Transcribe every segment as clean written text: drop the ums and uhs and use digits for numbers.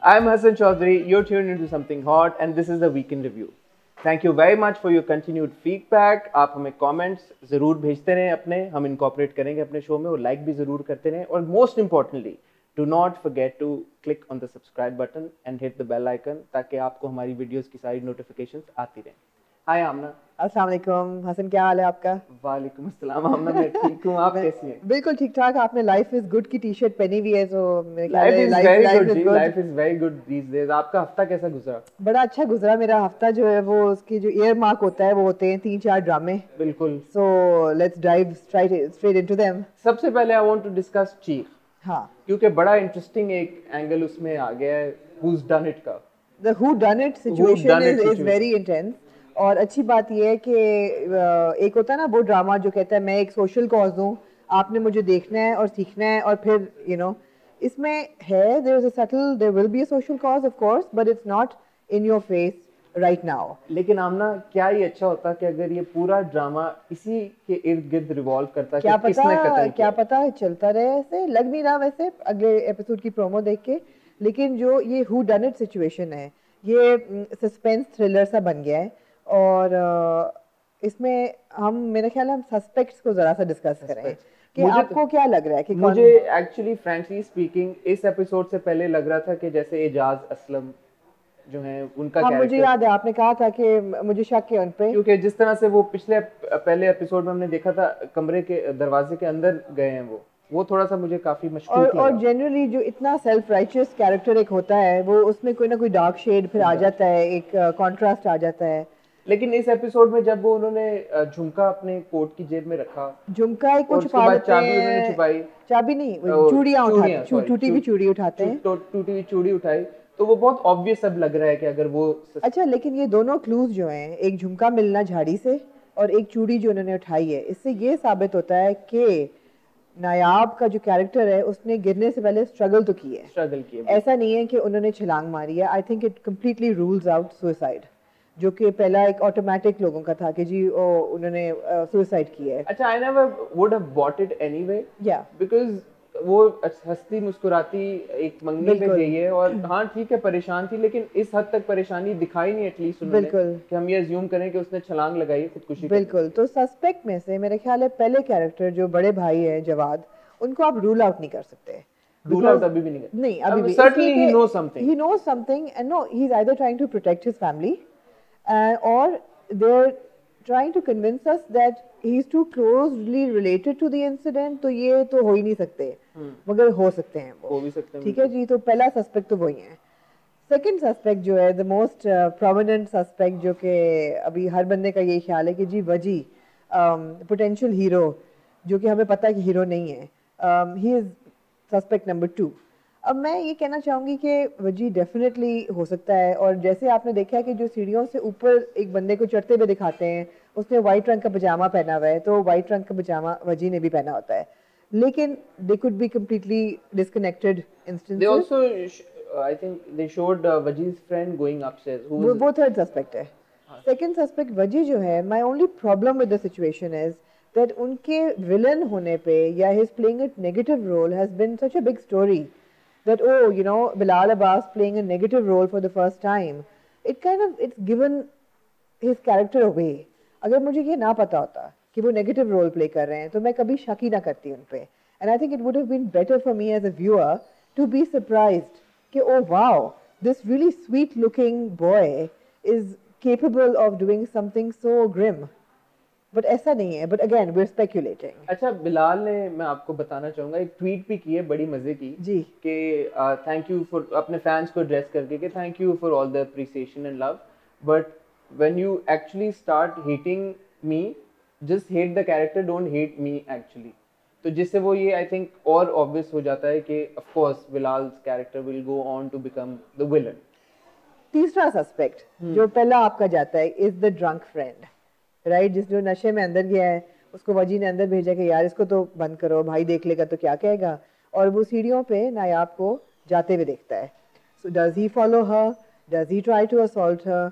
I'm Hassan Chaudhary. You're tuned into something hot, and this is the weekend review. Thank you very much for your continued feedback. आप हमें comments ज़रूर भेजते रहें अपने, हम incorporate करेंगे अपने show में और like भी ज़रूर करते रहें और most importantly, do not forget to click on the subscribe button and hit the bell icon ताकि आपको हमारी videos की सारी notifications आती रहें. Hi आमना. अस्सलाम वालेकुम हसन, क्या हाल है आपका? वालेकुम अस्सलाम आमना, मैं ठीक हूँ, आप कैसी हैं? बिल्कुल ठीक ठाक. आपने लाइफ इज गुड की टी शर्ट पहनी हुई है, तो मेरे ख्याल लाइफ है इज वेरी गुड जी, life is very good these days. आपका हफ्ता कैसा गुजरा? बड़ा अच्छा गुजरा मेरा हफ्ता. जो है वो उसकी जो ईयर मार्क होता है वो होते हैं 3-4 ड्रामे. बिल्कुल. So let's dive straight into them. सबसे पहले I want to discuss chief. हाँ, क्योंकि बड़ा इंटरेस्टिंग एक एंगल उसमें आ गया है who's done it का. The who done it situation is very intense. और अच्छी बात यह है कि एक होता है ना वो ड्रामा जो कहता है मैं एक सोशल कॉज हूँ, आपने मुझे देखना है और सीखना है और फिर इसमें है there is a subtle, there will be a social cause of course, but it's not in your face right now. लेकिन आमना, क्या ये अच्छा होता कि अगर ये पूरा ड्रामा इसी के इर्द गिर्द रिवॉल्व करता क्या कि किसने कत्ल किया? क्या पता चलता रहे. ऐसे लग नहीं रहा वैसे अगले एपिसोड की प्रोमो देख के. लेकिन जो ये हु डन इट सिचुएशन है ये सस्पेंस थ्रिलर सा बन गया है. और इसमें मेरे ख्याल हम सस्पेक्ट्स को जरा सा डिस्कस करें कि आपको क्या लग रहा है कि मुझे एक्चुअली फ्रेंकली स्पीकिंग इस एपिसोड से पहले लग रहा था कि जैसे एजाज असलम जो है उनका कैरेक्टर. मुझे याद है आपने कहा था कि मुझे शक है उन पे, क्योंकि जिस तरह से वो पहले एपिसोड में हमने देखा था कमरे के दरवाजे के अंदर गए हैं वो थोड़ा सा मुझे काफी मशकूक लगा. और जनरली जो इतना सेल्फ राइचियस कैरेक्टर एक होता है वो उसमें कोई ना कोई डार्क शेड फिर आ जाता है, एक कॉन्ट्रास्ट आ जाता है. लेकिन इस एपिसोड में जब वो उन्होंने झुमका अपने कोट की जेब में रखा, झुमका ही कुछ छुपा लेते हैं, चाबी उन्होंने छुपाई, चाबी नहीं चूड़ियां उठाते, टूटी हुई चूड़ी उठाते हैं, टूटी हुई चूड़ी उठाई, तो वो बहुत ऑब्वियस अब लग रहा है कि अगर वो अच्छा. लेकिन ये दोनों क्लूज जो हैं, एक झुमका मिलना झाड़ी से और एक चूड़ी जो उन्होंने उठाई है, इससे ये साबित होता है कि नायाब का जो कैरेक्टर है उसने गिरने से पहले स्ट्रगल तो की है. ऐसा नहीं है कि उन्होंने छलांग मारी है. I think it completely rules out suicide, जो कि पहला एक ऑटोमेटिक लोगों का था कि जी उन्होंने सुसाइड किया है. अच्छा, I never would have bought it anyway, या बिकॉज़ वो हंसती मुस्कुराती एक मंगनी पे गई है और हाँ ठीक है परेशान थी, लेकिन इस हद तक परेशानी दिखाई नहीं एटलीस्ट उन्होंने कि हम ये अज्यूम करें कि उसने छलांग लगाई खुदकुशी. बिल्कुल. तो सस्पेक्ट में से मेरे ख्याल है पहले कैरेक्टर जो बड़े भाई है जवाद, उनको आप रूल आउट नहीं कर सकते. रूल आउट अभी भी नहीं अभी भी certainly he knows something and no, he's either trying to protect his family or they're trying to convince us that he's too closely related to the incident. तो ये तो हो ही नहीं सकते, मगर हो सकते हैं वो. हो भी सकते हैं. ठीक है जी. तो पहला सस्पेक्ट तो वही है. सेकंड सस्पेक्ट जो है द मोस्ट प्रोमिनेंट सस्पेक्ट, जो कि अभी हर बंदे का यही ख्याल है कि जी वजी पोटेंशियल हीरो, जो कि हमें पता है कि हीरो नहीं है, ही इज सस्पेक्ट नंबर 2. अब मैं ये कहना चाहूँगी कि वजी डेफिनेटली हो सकता है. और जैसे आपने देखा है कि जो सीढ़ियों से ऊपर एक बंदे को चढ़ते हुए दिखाते हैं, उसने वाइट रंग का पजामा पहना हुआ है, तो वाइट रंग का पजामा वजी ने भी पहना होता है. लेकिन they could be completely disconnected instances. They also, I think they showed Waji's friend going upstairs. वो थर्ड सस्पेक्ट है. सेकंड सस्पेक्ट वजी जो है, my only problem with the situation is that उनके विलन होने पे या his playing a negative role has been such a big story that Bilal Abbas playing a negative role for the first time, it's given his character away. अगर मुझे ये ना पता होता कि वो negative role play कर रहे हैं तो मैं कभी शक ही ना करती उन पे. And I think it would have been better for me as a viewer to be surprised कि oh wow, this really sweet looking boy is capable of doing something so grim. But ऐसा नहीं है. But again we are speculating. अच्छा, बिलाल ने, मैं आपको बताना चाहूंगा, एक ट्वीट भी की है बड़ी मजे की जी कि थैंक यू फॉर, अपने फैंस को एड्रेस करके कि thank you for all the appreciation and love, but when you actually start hating me, just hate the character, don't hate me actually. तो जिससे वो ये आई थिंक और ऑब्वियस हो जाता है कि of course Bilal's character will go on to become the villain. तीसरा सस्पेक्ट जो पहला आपका जाता है is the drunk friend, right, जिस जो नशे में अंदर गया है, उसको वजी ने अंदर भेजा कि यार इसको तो बंद करो, भाई देख लेगा तो क्या कहेगा. और वो सीढ़ियों पे नायाब को जाते हुए देखता है. So does he follow her, does he try to assault her,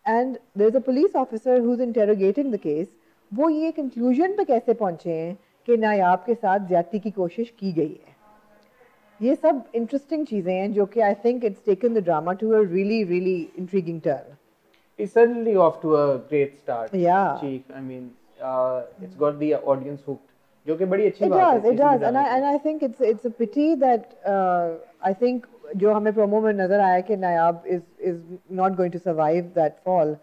and there is a police officer who is interrogating the case. वो ये कंक्लूजन पे कैसे पहुंचे हैं कि नायाब के साथ ज्यादती की कोशिश की गई है. ये सब इंटरेस्टिंग चीजें हैं जो कि I think it's taken the drama to a really really intriguing turn. It's certainly off to a great start. Yeah. Chief, I mean, it's got the audience hooked. जो कि बड़ी अच्छी It बात है does, it किसी भी does, ड्रामे and की. I think it's a pity that I think जो हमें प्रोमो में नजर आया कि नायाब is not going to survive that fall.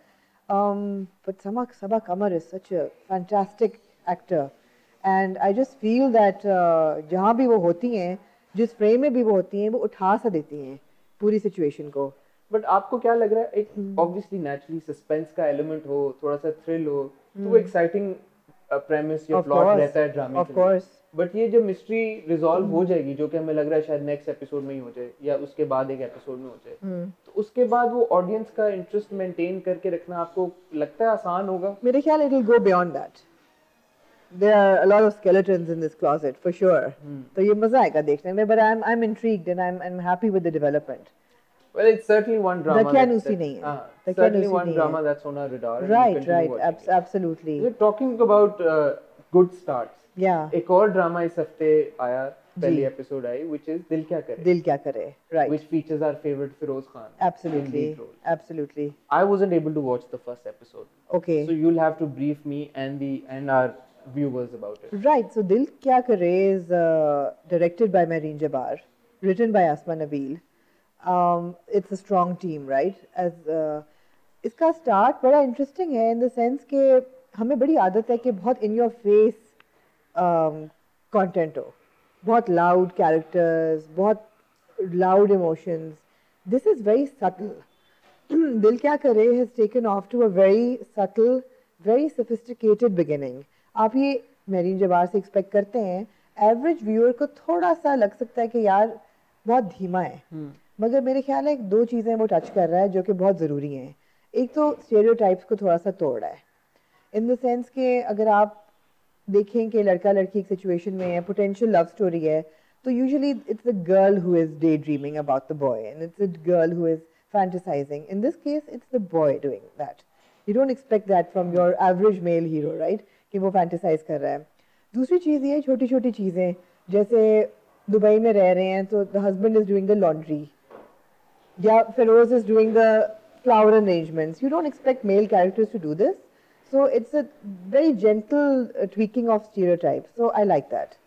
But Sabaa Qamar is such a fantastic actor, and I just feel that जहाँ भी वो होती हैं, जिस फ्रेम में भी वो होती हैं, वो उठा सा देती हैं पूरी सिचुएशन को. बट आपको क्या लग रहा है, एक ऑब्वियसली नेचुरली सस्पेंस का एलिमेंट हो, थोड़ा सा थ्रिल हो, तो वो एक्साइटिंग प्रेमिस या प्लॉट रहता है ड्रामे Of course. बट ये जो मिस्ट्री रिजॉल्व हो जाएगी, जो कि हमें लग रहा है शायद नेक्स्ट एपिसोड में ही हो जाए या उसके बाद एक एपिसोड में हो जाए, तो उसके बाद वो ऑडियंस का इंटरेस्ट मेंटेन करके रखना आपको लगता है आसान होगा? मेरे ख्याल it will go beyond that. There are a lot of skeletons in this closet for sure. तो ये मजा आएगा देखने में, but I'm intrigued and I'm happy with the development. Well, it's certainly one drama. Dakyanusi नहीं है. Certainly one drama that's on our radar. and we Right, continue right, watching it. absolutely. We're talking about good starts. Yeah. एक और drama इस हफ्ते आया, पहली episode I, which is दिल क्या करे. दिल क्या करे. Right. Which features our favorite Feroz Khan. Absolutely. in lead role. Absolutely. I wasn't able to watch the first episode. Okay. So you'll have to brief me and our viewers about it. Right. So Dil Kya Kare is directed by Mehreen Jabbar, written by Asma Nabil. It's a strong team, right? As इसका start बड़ा interesting है in the sense कि हमें बड़ी आदत है कि बहुत in your face content हो, बहुत loud characters, बहुत loud emotions. This is very subtle. Dil Kya Kare has taken off to a very subtle, very sophisticated beginning. आप ये मेरीन जबार से एक्सपेक्ट करते हैं, एवरेज व्यूअर को थोड़ा सा लग सकता है कि यार बहुत धीमा है, मगर मेरे ख्याल है दो चीज़ें वो टच कर रहा है जो कि बहुत ज़रूरी हैं. एक तो स्टेरियोटाइप्स को थोड़ा सा तोड़ रहा है, इन द सेंस कि अगर आप देखें कि लड़का लड़की एक सिचुएशन में है, पोटेंशियल लव स्टोरी है, तो usually it's the girl who is day dreaming about the boy and it's the girl who is fantasizing. In this case, it's the boy doing that. You don't expect that from your average male hero, right? कि वो fantasize कर रहा है. दूसरी चीज़ ये छोटी छोटी चीज़ें, जैसे दुबई में रह रहे हैं तो the husband is doing the laundry, या Feroz is doing the flower arrangements. You don't expect male characters to do this. So it's a very gentle tweaking of stereotypes. So I like that.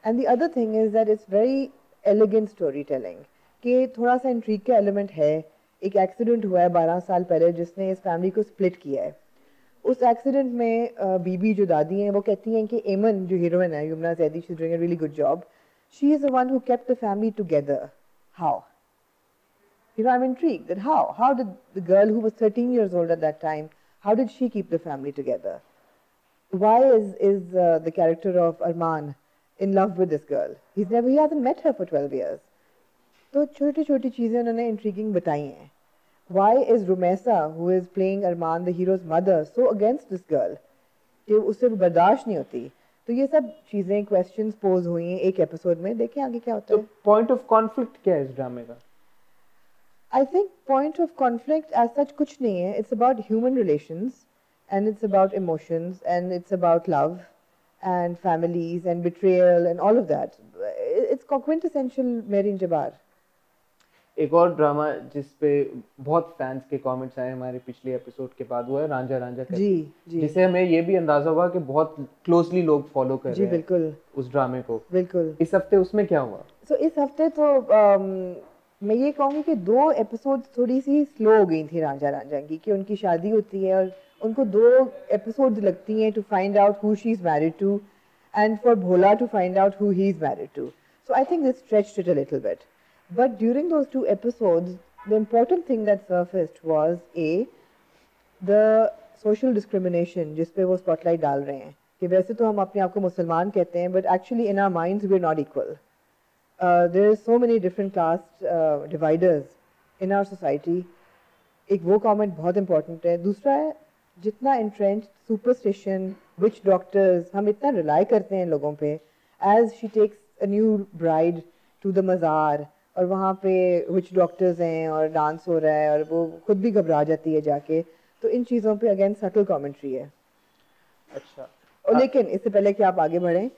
And the other thing is that it's very elegant storytelling. कि थोड़ा सा intrigue का element है. एक accident हुआ है 12 साल पहले जिसने इस फैमिली को स्प्लिट किया है. उस एक्सीडेंट में बीबी जो दादी हैं वो कहती हैं कि एमन जो हीरोइन है, Yumna Zaidi, she is doing a really good job. She is the one who kept the family together. How? You know, I'm intrigued that how did the girl who was 13 years old at that time, how did she keep the family together? Why is the character of Arman in love with this girl? He hasn't met her for 12 years. तो छोटी छोटी चीज़ें उन्होंने intriguing बताई हैं. Why is Rumesa, who is playing Arman, the hero's mother, so against this girl? कि उससे बर्दाश्त नहीं होती. तो ये सब चीज़ें क्वेश्चंस पोज हुई हैं एक एपिसोड में. देखें आगे क्या होता है. तो पॉइंट ऑफ कॉन्फ्लिक्ट क्या है इस ड्रामे का? I think point of conflict as such कुछ नहीं है. It's about human relations and it's about emotions and it's about love and families and betrayal and all of that. It's quintessential Mehreen Jabbar. एक और drama जिस पे बहुत fans के comments आए हमारे पिछले एपिसोड के बाद, वो है रांझा रांझा करके. जी. जिसे हमें ये भी अंदाजा हुआ कि बहुत क्लोजली लोग फॉलो कर रहे हैं. बिल्कुल. उस ड्रामे को. बिल्कुल. इस हफ्ते उसमें क्या हुआ? इस हफ्ते तो मैं ये कहूँगी कि 2 एपिसोड थोड़ी सी स्लो हो गई थी रांझा रांझा की, कि उनकी शादी होती है और उनको 2 एपिसोड लगती हैं to find out who she is married to and for Bhola to find out who he's married to. So I think this stretched it a little bit. But during those 2 episodes, the important thing that surfaced was the social discrimination जिस पे वो spotlight डाल रहे हैं कि वैसे तो हम अपने आप को मुसलमान कहते हैं, but actually in our minds we're not equal. There are so many different caste dividers in our society. एक वो comment बहुत important है. दूसरा है जितना entrenched superstition, witch doctors, हम इतना rely करते हैं लोगों पे, as she takes a new bride to the मज़ार और वहाँ पे witch doctors हैं और डांस हो रहा है और वो खुद भी घबरा जाती है जाके. तो इन चीज़ों पे अगेन subtle commentary है. अच्छा. और लेकिन इससे पहले कि आप आगे बढ़ें,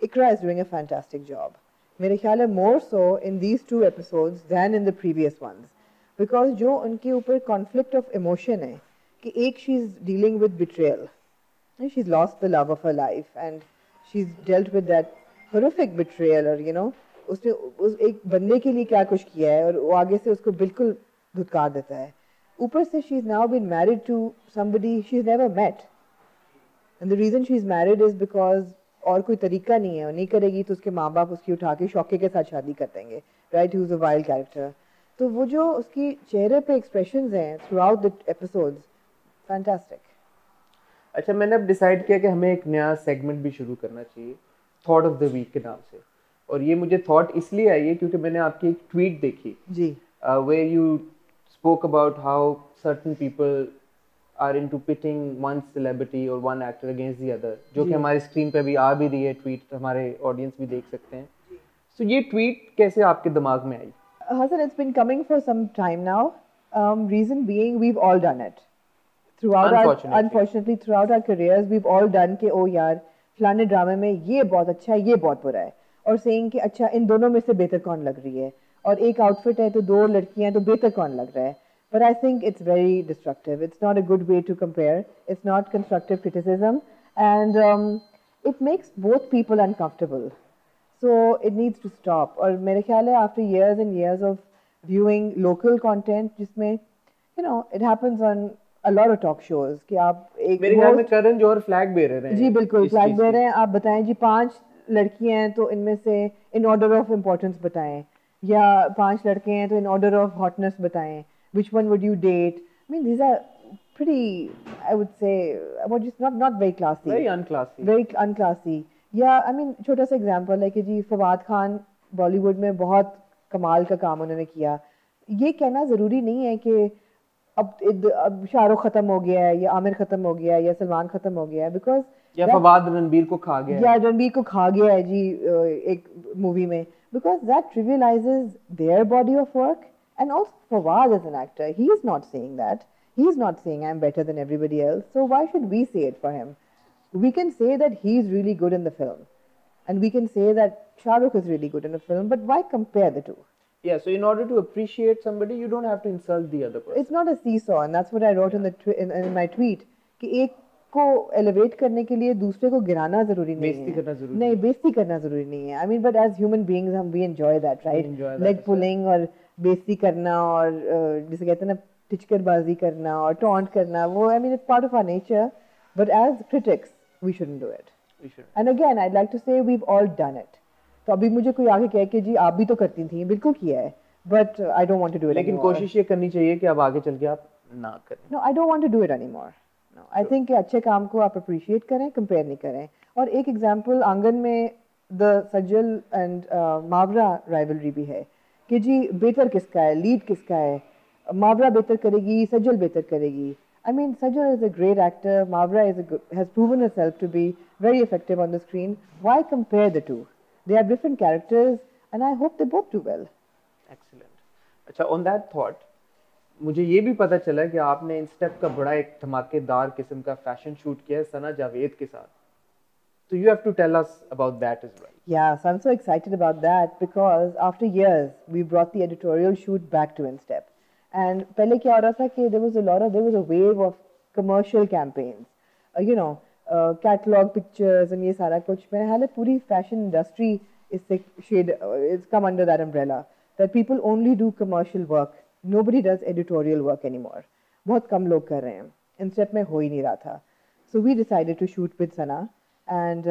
इकरा is doing a fantastic job. मेरे ख्याल है more so in these 2 episodes than in the previous ones, because जो उनके ऊपर conflict of emotion है कि एक she's dealing with betrayal, and she's lost the love of her life and she's dealt with that horrific betrayal, और उसने उस एक बंदे के लिए क्या कुछ किया है और वो आगे से उसको बिल्कुल धुतकार देता है. ऊपर से she's now been married to somebody she's never met, and the reason she's married is because और कोई तरीका नहीं है, और नहीं करेगी तो उसके माँ बाप उसकी उठा के शौके के साथ शादी कर देंगे, right? He was a wild character. तो वो जो उसकी चेहरे पे एक्सप्रेशंस हैं through out the episodes, fantastic. अच्छा, मैंने अब डिसाइड किया कि हमें एक नया सेगमेंट भी शुरू करना चाहिए, थॉट ऑफ द वीक के नाम से. और ये मुझे थॉट इसलिए आई है क्योंकि मैंने आपकी एक ट्वीट देखी जी, where you spoke about how certain people are into pitting one celebrity और one actor against the other, जो कि हमारी स्क्रीन पे भी आ भी रही है ट्वीट, हमारे ऑडियंस भी देख सकते हैं. सो ये ट्वीट कैसे आपके दिमाग में आई? Hassan, it's been coming for some time now. Reason being, we've all done it. Unfortunately, throughout our careers, we've all done कि ओ यार फलाने ड्रामे में ये बहुत अच्छा है, ये बहुत बुरा है, और सेइंग कि अच्छा इन दोनों में से बेहतर कौन लग रही है, और एक आउटफिट है तो 2 लड़कियां तो बेहतर कौन लग रहा है. But I think it's very destructive. It's not a good way to compare. It's not constructive criticism, and it makes both people uncomfortable. So it needs to stop. और मेरे ख्याल है after years and years of viewing local content, जिसमें it happens on a lot of talk shows कि आप एक मेरे ख्याल में करण जौहर फ्लैग बेरर हैं. जी बिल्कुल फ्लैग बेरर हैं. आप बताएं जी 5 लड़कियां हैं तो इनमें से इन ऑर्डर ऑफ इम्पोर्टेंस बताएं, या 5 लड़के हैं तो इन ऑर्डर ऑफ हॉटनेस बताएं. Which one would you date? I mean, these are pretty, I would say, what just not very classy. Very unclassy. Very unclassy. Yeah, I mean, छोटा सा example है कि जी फवाद खान बॉलीवुड में बहुत कमाल का काम उन्होंने किया. ये कहना ज़रूरी नहीं है कि अब शाहरुख खत्म हो गया है, या आमिर खत्म हो गया है, या सलमान खत्म हो गया है, because या फवाद रणबीर को खा गया है, या रणबीर को खा गया है जी एक मूवी में, because that trivializes their body of work. And also Fawad as an actor, he is not saying that. He is not saying I'm better than everybody else. So why should we say it for him? We can say that he's really good in the film. And we can say that Shah Rukh is really good in the film. But why compare the two? Yeah, so in order to appreciate somebody, you don't have to insult the other person. It's not a seesaw. And that's what I wrote in my tweet. कि एक को elevate करने के लिए दूसरे को गिराना ज़रूरी नहीं है. बेइज्जती करना ज़रूरी नहीं, बेइज्जती करना ज़रूरी नहीं है. I mean, but as human beings, we enjoy that, right? Enjoy that. Leg pulling और बेइज्जती करना और जिसे कहते हैं ना टिचकरबाजी करना और टॉन्ट करना, वो I mean it's part of our nature, but as critics we shouldn't do it. We shouldn't. And again I'd like to say we've all done it. तो अभी मुझे कोई आगे कहे कि जी आप भी तो करती थी, बिल्कुल किया है, but I don't want to do it लेकिन anymore. कोशिश ये करनी चाहिए कि अब आगे चल के आप ना करें. No, I don't want to do it anymore. No, I think कि अच्छे काम को आप appreciate करें, compare नहीं करें. और एक example आंगन में the सज्जल and मावरा rivalry भी है कि जी बेहतर किसका है, लीड किसका है, मावरा बेहतर करेगी, सज्जल बेहतर करेगी. I mean, Sajjal is a great actor. Mavra has proven herself to be very effective on the screen. Why compare the two? They have different characters, and I hope they both do well. Excellent. अच्छा, on that thought, मुझे ये भी पता चला कि आपने इंस्टेप का बड़ा एक धमाकेदार किस्म का फैशन शूट किया है सना जावेद के साथ. So you have to tell us about that as well. Yeah, so I'm so excited about that because after years we brought the editorial shoot back to Instep. And पहले क्या हो रहा था कि there was a wave of commercial campaigns, catalog pictures and ये सारा कुछ. मेरे ख्याल है पूरी fashion industry इससे it's come under that umbrella that people only do commercial work. Nobody does editorial work anymore. बहुत कम लोग कर रहे हैं. Instep में हो ही नहीं रहा था. So we decided to shoot with Sana and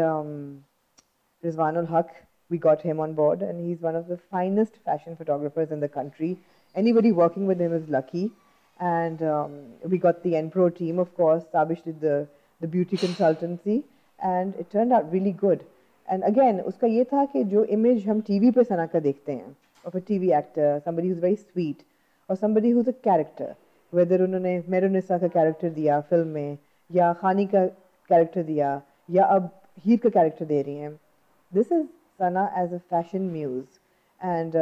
Rizwanul Haq. We got him on board, and he's one of the finest fashion photographers in the country. Anybody working with him is lucky. And we got the Enpro team, of course. Sabish did the beauty consultancy, and it turned out really good. And again, उसका ये था कि जो image हम TV पे सना का देखते हैं of a TV actor, somebody who's very sweet, or somebody who's a character, whether उन्होंने मेरुनिसा का character दिया film में, या खानी का character दिया, या अब हीर का character दे रही हैं. This is Sana as a fashion muse, and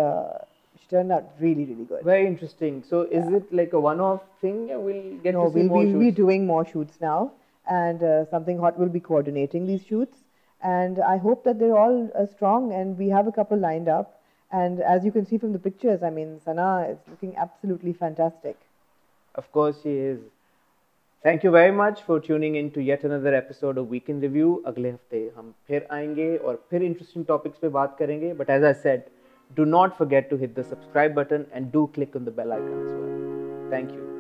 she turned out really, really good. Very interesting. So is it like a one-off thing? Yeah, we'll get to see more shoots. We'll be doing more shoots now, and Something Hot will be coordinating these shoots. and I hope that they're all strong, and we have a couple lined up. And as you can see from the pictures, I mean, Sana is looking absolutely fantastic. Of course she is. Thank you very much for tuning in to yet another episode of Weekend Review. अगले हफ्ते हम फिर आएंगे और फिर interesting topics पे बात करेंगे. But as I said, do not forget to hit the subscribe button and do click on the bell icon as well. Thank you.